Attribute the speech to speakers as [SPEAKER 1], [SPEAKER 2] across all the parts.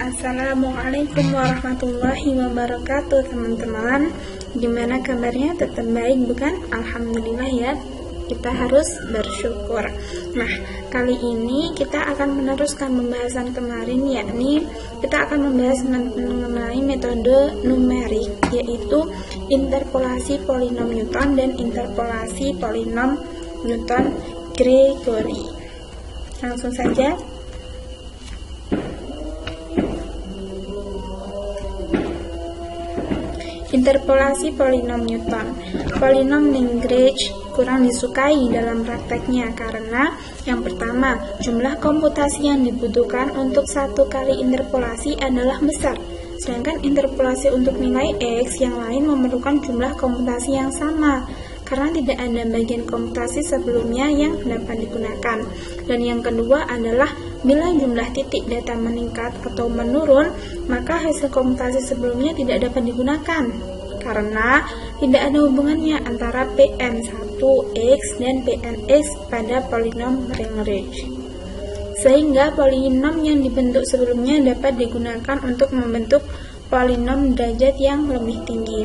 [SPEAKER 1] Assalamualaikum warahmatullahi wabarakatuh, teman-teman. Gimana kabarnya? Tetap baik bukan? Alhamdulillah ya, kita harus bersyukur. Nah, kali ini kita akan meneruskan pembahasan kemarin, yakni kita akan membahas mengenai metode numerik, yaitu interpolasi polinom Newton dan interpolasi polinom Newton-Gregory. Langsung saja. Interpolasi polinom Newton. Polinom Lagrange kurang disukai dalam prakteknya karena yang pertama, jumlah komputasi yang dibutuhkan untuk satu kali interpolasi adalah besar. Sedangkan interpolasi untuk nilai X yang lain memerlukan jumlah komputasi yang sama karena tidak ada bagian komputasi sebelumnya yang dapat digunakan. Dan yang kedua adalah bila jumlah titik data meningkat atau menurun, maka hasil komputasi sebelumnya tidak dapat digunakan karena tidak ada hubungannya antara Pn1x dan Pnx pada polinom Lagrange. Sehingga polinom yang dibentuk sebelumnya dapat digunakan untuk membentuk polinom derajat yang lebih tinggi.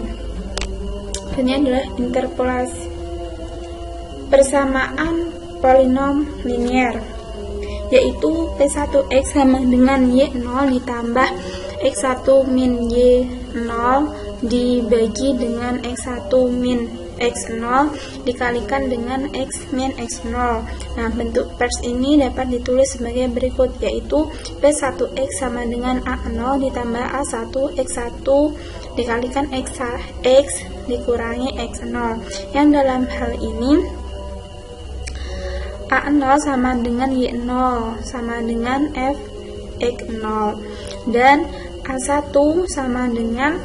[SPEAKER 1] Ini adalah interpolasi persamaan polinom linear, yaitu P1x sama dengan Y0 ditambah X1 min Y0 dibagi dengan X1 min X0 dikalikan dengan X min X0. Nah, bentuk pers ini dapat ditulis sebagai berikut, yaitu P1x sama dengan A0 ditambah A1 X1 dikalikan X dikurangi X0. Yang dalam hal ini A0 sama dengan Y0 sama dengan Fx0 dan A1 sama dengan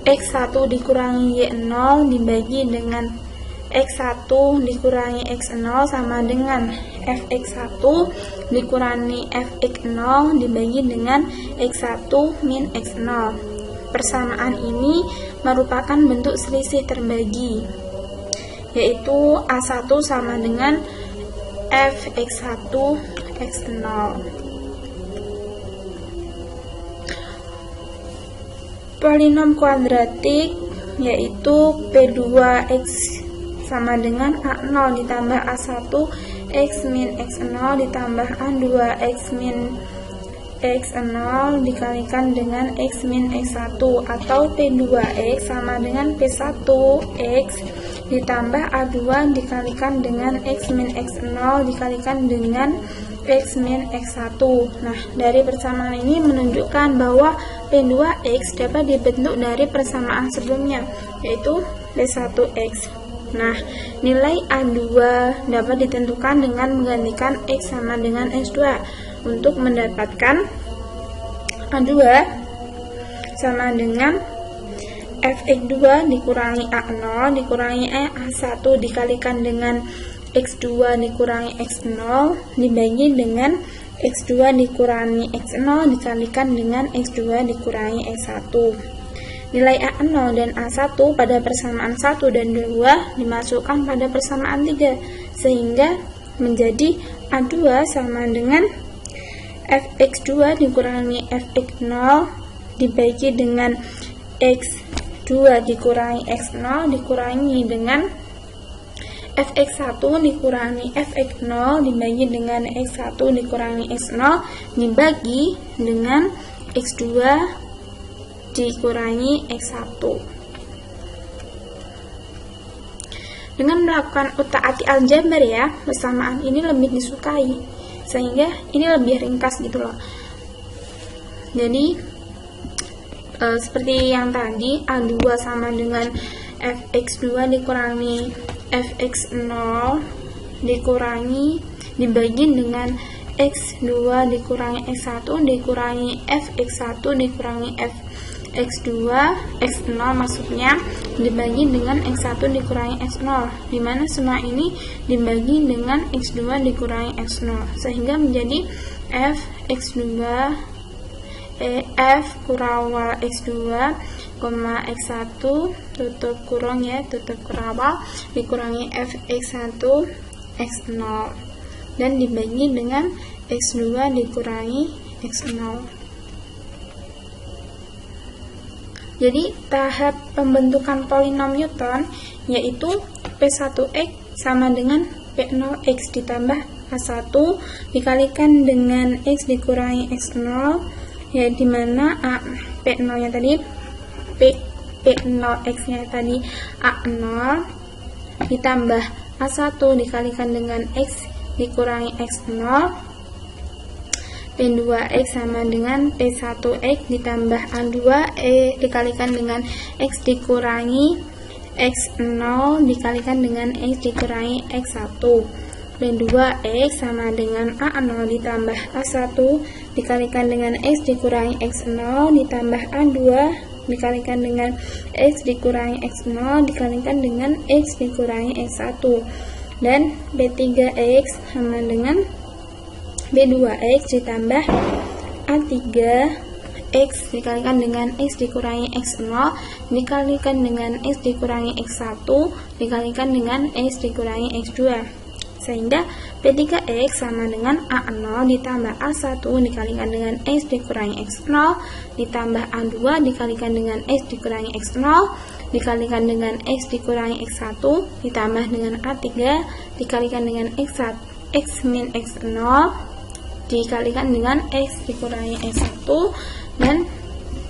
[SPEAKER 1] X1 dikurangi Y0 dibagi dengan X1 dikurangi X0 sama dengan Fx1 dikurangi Fx0 dibagi dengan X1 min X0. Persamaan ini merupakan bentuk selisih terbagi, yaitu A1 sama dengan Fx1 X0. Polinom kuadratik yaitu P2x sama dengan A0 ditambah A1 X min X0 ditambah A2 X min X0 dikalikan dengan X min X1, atau P2x sama dengan P1x ditambah A2 dikalikan dengan X min X0 dikalikan dengan X min X1. Nah, dari persamaan ini menunjukkan bahwa P2x dapat dibentuk dari persamaan sebelumnya, yaitu P1x. Nah, nilai A2 dapat ditentukan dengan menggantikan X sama dengan X2. Untuk mendapatkan A2 sama dengan Fx2 dikurangi A0 dikurangi A1 dikalikan dengan X2 dikurangi X0 dibagi dengan X2 dikurangi X0 dikalikan dengan X2 dikurangi X1. Nilai A0 dan A1 pada persamaan 1 dan 2 dimasukkan pada persamaan 3, sehingga menjadi A2 sama dengan Fx2 dikurangi Fx0 dibagi dengan X2 dikurangi X0 dikurangi dengan Fx1 dikurangi Fx0 dibagi dengan X1 dikurangi X0 dibagi dengan X2 dikurangi X1. Dengan melakukan utak-atik aljabar ya, persamaan ini lebih disukai, sehingga ini lebih ringkas gitu loh. Jadi seperti yang tadi, A2 sama dengan Fx2 dikurangi Fx0 dibagi dengan X2 dikurangi X1 dikurangi Fx1 dikurangi Fx2 X0 maksudnya dibagi dengan X1 dikurangi X0, dimana semua ini dibagi dengan X2 dikurangi X0, sehingga menjadi Fx2 F kurawal X2, X1 tutup kurung ya, tutup kurawal dikurangi Fx1 X0 dan dibagi dengan X2 dikurangi X0. Jadi tahap pembentukan polinom Newton yaitu P1x sama dengan P0x ditambah A1 dikalikan dengan x dikurangi x0, ya dimana P0 nya tadi P0x nya tadi A0 ditambah A1 dikalikan dengan x dikurangi x0, P2x sama dengan P1x ditambah A2 dikalikan dengan x dikurangi x0 dikalikan dengan x dikurangi x1. P2x sama dengan A0 ditambah A1 dikalikan dengan x dikurangi x0 ditambah A2 dikalikan dengan x dikurangi x0 dikalikan dengan x dikurangi x1. Dan P3x sama dengan B2x ditambah A3x dikalikan dengan x dikurangi x0 dikalikan dengan x dikurangi x1 dikalikan dengan x dikurangi x2, sehingga P3x sama dengan A0 ditambah A1 dikalikan dengan x dikurangi x0 ditambah A2 dikalikan dengan x dikurangi x0 dikalikan dengan x dikurangi x1 ditambah dengan A3 dikalikan dengan x1 x min x0 dikalikan dengan x dikurangi x1 dan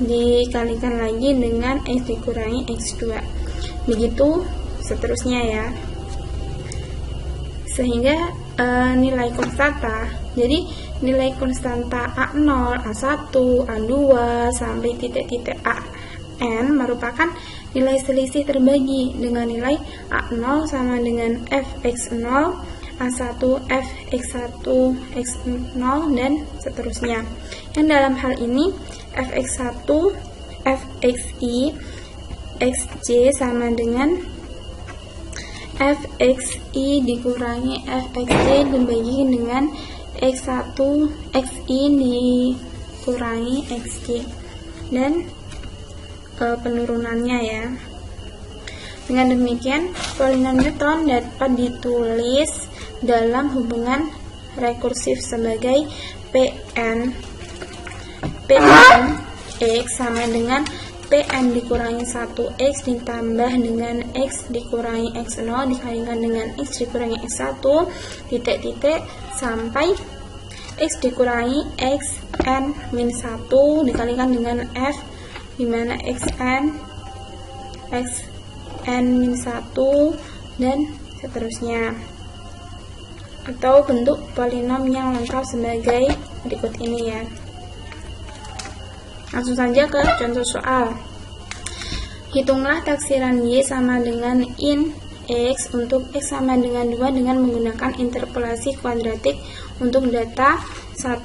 [SPEAKER 1] dikalikan lagi dengan x dikurangi x2, begitu seterusnya ya, sehingga nilai konstanta, jadi nilai konstanta A0, A1, A2 sampai titik-titik AN merupakan nilai selisih terbagi dengan nilai A0 sama dengan fx0, A1, fx1, x0, dan seterusnya. Yang dalam hal ini fx1, fxi, xj sama dengan fxi dikurangi fxj dibagi dengan x1, xi dikurangi xj, dan penurunannya ya. Dengan demikian, polinom Newton dapat ditulis dalam hubungan rekursif sebagai Pn x sama dengan Pn dikurangi 1x ditambah dengan x dikurangi x0 dikalikan dengan x dikurangi x1 titik-titik sampai x dikurangi xn min 1 dikalikan dengan f dimana xn min 1 dan seterusnya, atau bentuk polinom yang lengkap sebagai berikut ini ya. Langsung saja ke contoh soal. Hitunglah taksiran y sama dengan in x untuk x sama dengan 2 dengan menggunakan interpolasi kuadratik untuk data 1,0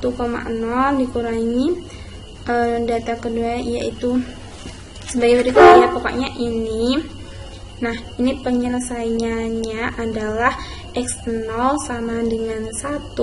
[SPEAKER 1] dikurangi data kedua yaitu sebagai berikut ya, pokoknya ini. Nah, ini penyelesaiannya adalah x0 sama dengan 1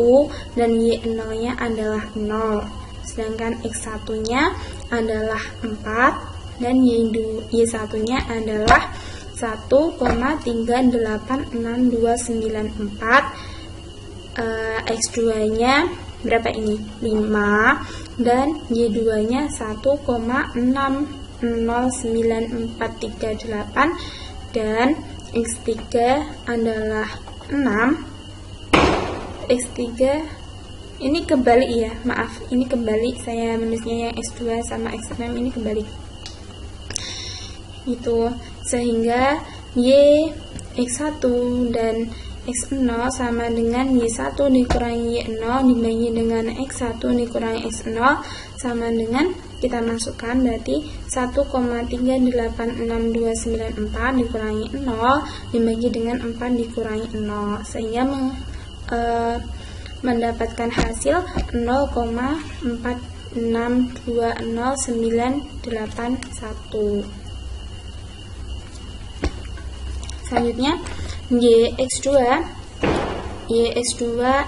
[SPEAKER 1] dan y0 nya adalah 0, sedangkan x1 nya adalah 4 dan y1 nya adalah 1,386294. X2 nya berapa ini? 5 dan y2 nya 1,609438 dan x3 adalah 6. X3 ini kebalik ya, maaf, ini kebalik, saya menulisnya yang x2 sama x6 ini kebalik gitu, sehingga y x1 dan x0 sama dengan y1 dikurangi y0 dibagi dengan x1 dikurangi x0 sama dengan, kita masukkan berarti 1,386294 dikurangi 0 dibagi dengan 4 dikurangi 0, sehingga mendapatkan hasil 0,46200981. Selanjutnya YX2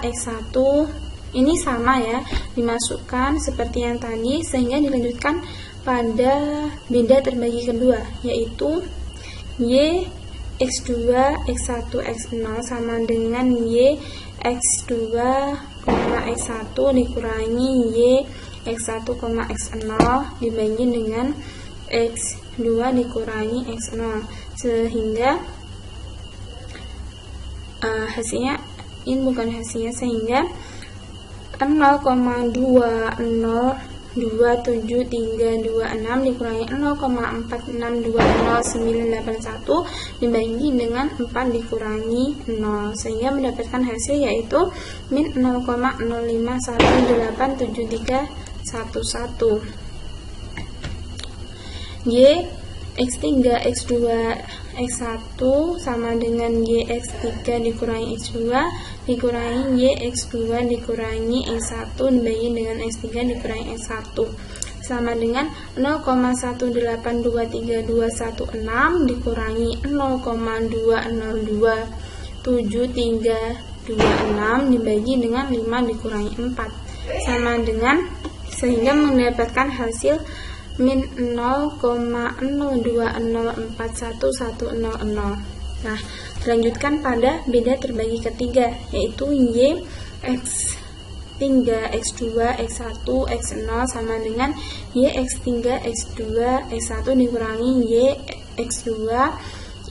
[SPEAKER 1] X1 ini sama ya, dimasukkan seperti yang tadi sehingga dilanjutkan pada beda terbagi kedua, yaitu Y X2 X1 X0 sama dengan Y X2, X1 dikurangi Y X1, X0 dibagi dengan X2 dikurangi X0, sehingga hasilnya, ini bukan hasilnya, sehingga 0,2027326 dikurangi 0,46200981 dibagi dengan 4 dikurangi 0, sehingga mendapatkan hasil yaitu min 0,05187311. Y X3 X2 X1 sama dengan Y X3 dikurangi X2 dikurangi Y X2 dikurangi X1 dibagi dengan X3 dikurangi X1 sama dengan 0,18232116 dikurangi 0,2027326 dibagi dengan 5 dikurangi 4 sama dengan, sehingga mendapatkan hasil min 0,02041100. Nah, dilanjutkan pada beda terbagi ketiga, yaitu Y X3 X2 X1 X0 sama dengan Y X3 X2 X1 dikurangi Y X2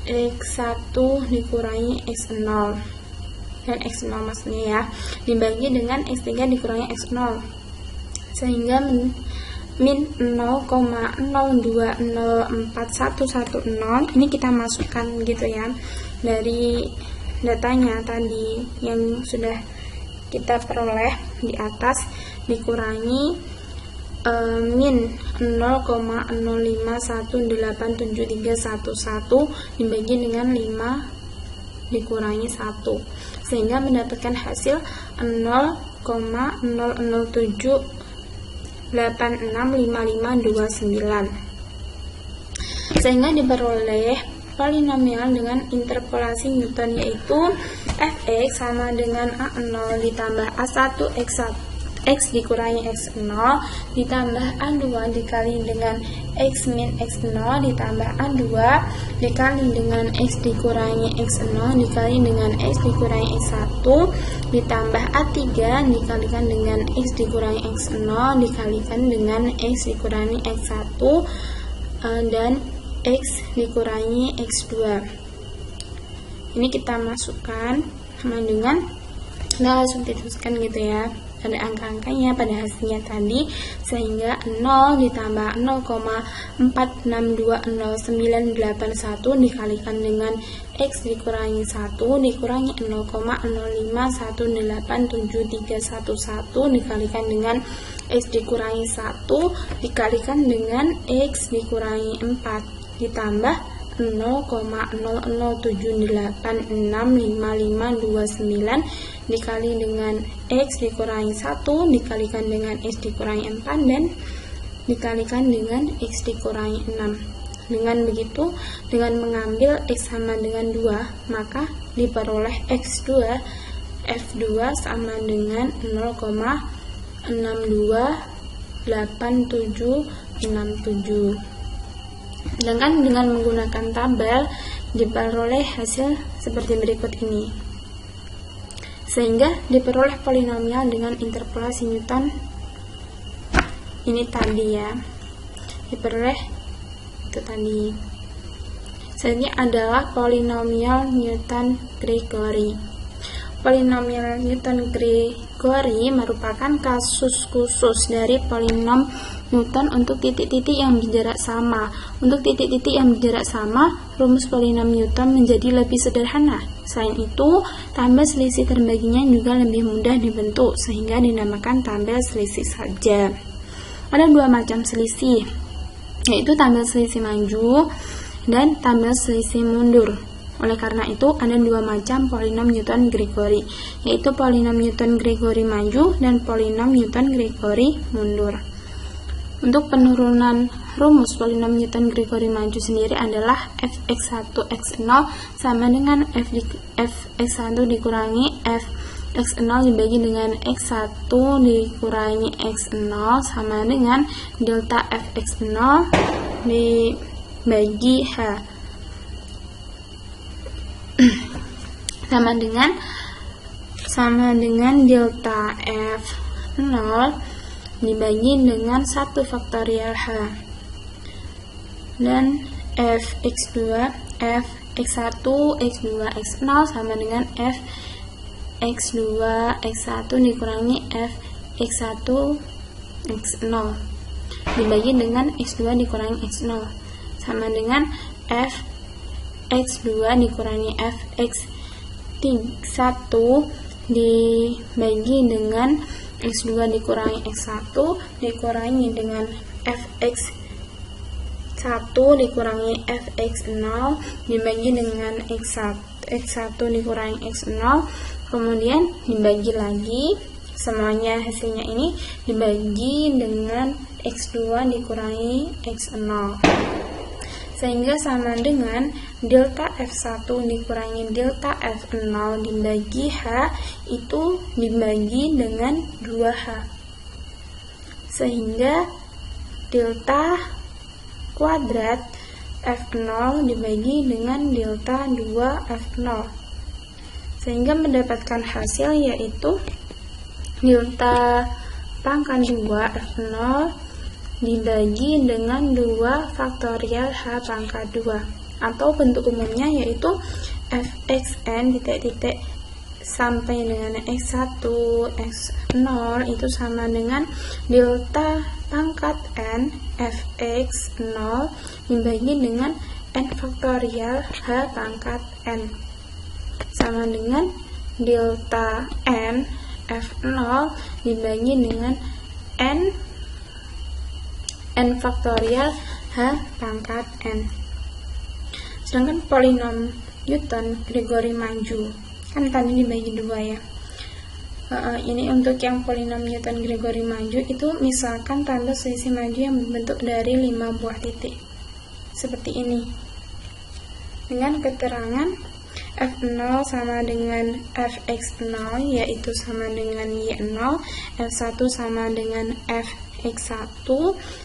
[SPEAKER 1] X1 dikurangi X0 dan X0 maksudnya ya, dibagi dengan X3 dikurangi X0, sehingga min 0,02041100 ini kita masukkan gitu ya dari datanya tadi yang sudah kita peroleh di atas, dikurangi min 0,05187311 dibagi dengan 5 dikurangi 1, sehingga mendapatkan hasil 0,00786559, sehingga diperoleh polinomial dengan interpolasi Newton, yaitu fx sama dengan a0 ditambah a1 x dikurangi x0 ditambah a2 dikali dengan x min x0 ditambah a2 dikali dengan x dikurangi x0 dikali dengan x dikurangi x1 ditambah a3 dikalikan dengan x dikurangi x0 dikalikan dengan x dikurangi x1 dan x dikurangi x2. Ini kita masukkan sama dengan, kita substitusikan gitu ya pada angka-angkanya pada hasilnya tadi, sehingga 0 ditambah 0,46200981 dikalikan dengan x dikurangi 1 dikurangi 0,05187311 dikalikan dengan x dikurangi 1 dikalikan dengan x dikurangi 4 ditambah 0,0078655529 dikali dengan x dikurangi 1 dikalikan dengan x dikurangi 4 dan dikalikan dengan x dikurangi 6. Dengan begitu, dengan mengambil x sama dengan 2, maka diperoleh x2 f2 sama dengan 0,628767. Sedangkan dengan menggunakan tabel diperoleh hasil seperti berikut ini, sehingga diperoleh polinomial dengan interpolasi Newton ini tadi ya, diperoleh itu tadi. Selanjutnya adalah polinomial Newton-Gregory. Polinomial Newton-Gregory merupakan kasus khusus dari polinom Newton untuk titik-titik yang berjarak sama. Untuk titik-titik yang berjarak sama, rumus polinom Newton menjadi lebih sederhana. Selain itu, tabel selisih terbaginya juga lebih mudah dibentuk, sehingga dinamakan tabel selisih saja. Ada dua macam selisih, yaitu tabel selisih maju dan tabel selisih mundur. Oleh karena itu, ada dua macam polinom Newton-Gregory, yaitu polinom Newton-Gregory maju dan polinom Newton-Gregory mundur. Untuk penurunan rumus polinom Newton-Gregory maju sendiri adalah fx1 x0 sama dengan fx1 dikurangi fx0 dibagi dengan x1 dikurangi x0 sama dengan delta fx0 dibagi h sama dengan delta f0 dibagi dengan 1 faktorial h. dan fx2, fx1, x2, x0 sama dengan fx2, x1 dikurangi fx1, x0 dibagi dengan x2 dikurangi x0 sama dengan fx2 dikurangi fx1 dibagi dengan x2 dikurangi x1 dikurangi dengan fx1 dikurangi fx0 dibagi dengan x1 dikurangi x0, kemudian dibagi lagi semuanya, hasilnya ini dibagi dengan x2 dikurangi x0 sehingga sama dengan delta f1 dikurangi delta f0 dibagi h itu dibagi dengan 2h sehingga delta kuadrat f0 dibagi dengan delta 2f0 sehingga mendapatkan hasil yaitu delta pangkat 2 f0 dibagi dengan 2 faktorial h pangkat 2 atau bentuk umumnya yaitu fxn titik-titik sampai dengan x1, x0 itu sama dengan delta pangkat n fx0 dibagi dengan n faktorial h pangkat n sama dengan delta n f0 dibagi dengan n faktorial h pangkat n. Sedangkan polinom Newton Gregory maju kan tadi dibagi 2 ya. Ini untuk yang polinom Newton Gregory maju itu misalkan tanda selisih maju yang berbentuk dari 5 buah titik seperti ini dengan keterangan f0 sama dengan fx0 yaitu sama dengan y0, f1 sama dengan fx1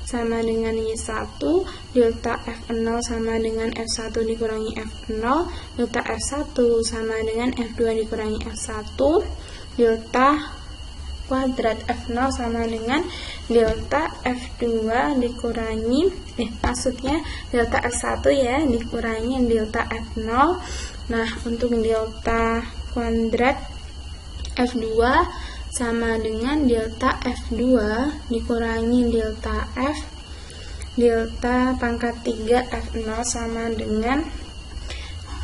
[SPEAKER 1] sama dengan y1, delta f0 sama dengan f1 dikurangi f0, delta f1 sama dengan f2 dikurangi f1, delta kuadrat f0 sama dengan delta f2 dikurangi maksudnya delta f1 ya dikurangi delta f0. Nah, untuk delta kuadrat f2 sama dengan delta f2 dikurangi delta f, delta pangkat 3 f0 sama dengan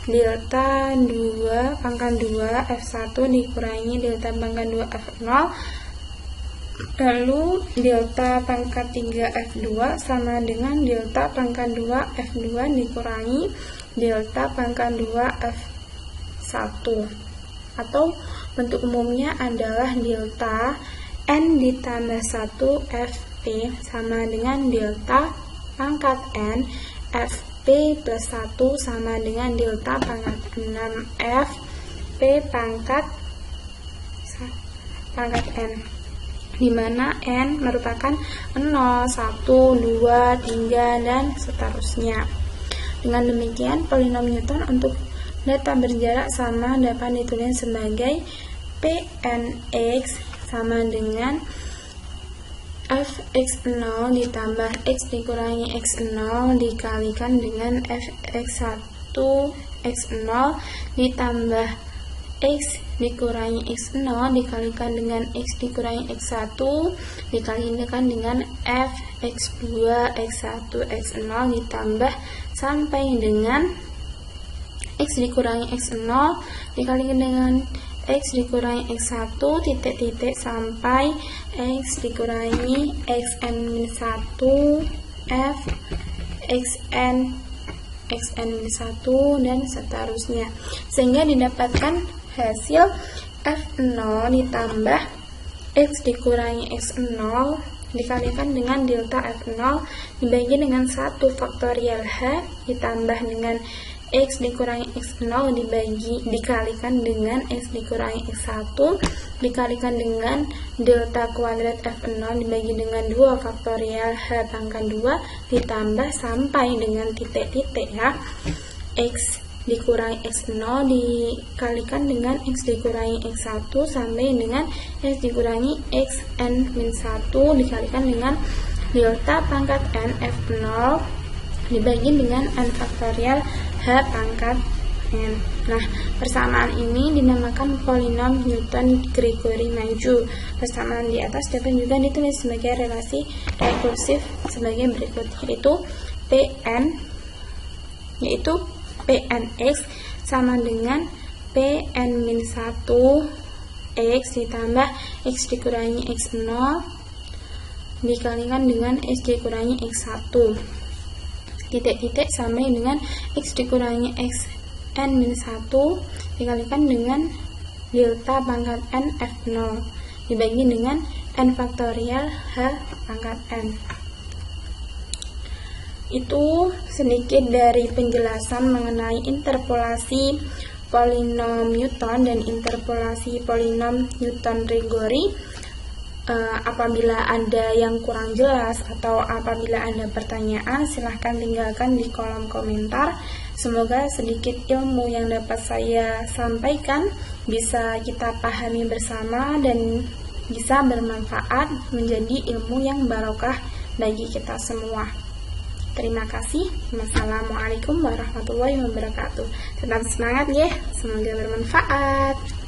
[SPEAKER 1] delta 2 pangkat 2 f1 dikurangi delta pangkat 2 f0, lalu delta pangkat 3 f2 sama dengan delta pangkat 2 f2 dikurangi delta pangkat 2 f1 atau bentuk umumnya adalah delta n ditambah 1 fp sama dengan delta pangkat n fp plus 1 sama dengan delta pangkat 6 fp pangkat n di mana n merupakan 0, 1, 2, 3 dan seterusnya. Dengan demikian polinom Newton untuk data berjarak sama dapat ditulis sebagai Pnx sama dengan fx0 ditambah x dikurangi x0 dikalikan dengan fx1 x0 ditambah x dikurangi x0 dikalikan dengan x dikurangi x1 dikalikan dengan fx2 x1 x0 ditambah sampai dengan x dikurangi x0 dikalikan dengan x dikurangi x1 titik-titik sampai x dikurangi xn-1 f xn-1 dan seterusnya sehingga didapatkan hasil f0 ditambah x dikurangi x0 dikalikan dengan delta f0 dibagi dengan 1 faktorial h ditambah dengan x dikurangi x0 dikalikan dengan x dikurangi x1 dikalikan dengan delta kuadrat f0 dibagi dengan 2 faktorial h pangkat 2 ditambah sampai dengan titik-titik ya x dikurangi x0 dikalikan dengan x dikurangi x1 sampai dengan x dikurangi xn-1 dikalikan dengan delta pangkat n f0 dibagi dengan n faktorial h pangkat n. Nah, persamaan ini dinamakan polinom Newton-Gregory maju. Persamaan di atas dapat juga ditulis sebagai relasi rekursif sebagai berikut, yaitu Pnx sama dengan Pn-1 x ditambah x dikurangi x0 dikalikan dengan x dikurangi x1 titik-titik sama dengan x dikurangi x n-1 dikalikan dengan delta pangkat n f0 dibagi dengan n faktorial h pangkat n. Itu sedikit dari penjelasan mengenai interpolasi polinom Newton dan interpolasi polinom Newton-Gregory. Apabila ada yang kurang jelas atau apabila ada pertanyaan, silahkan tinggalkan di kolom komentar. Semoga sedikit ilmu yang dapat saya sampaikan bisa kita pahami bersama dan bisa bermanfaat menjadi ilmu yang barokah bagi kita semua. Terima kasih. Wassalamualaikum warahmatullahi wabarakatuh. Tetap semangat ya, semoga bermanfaat.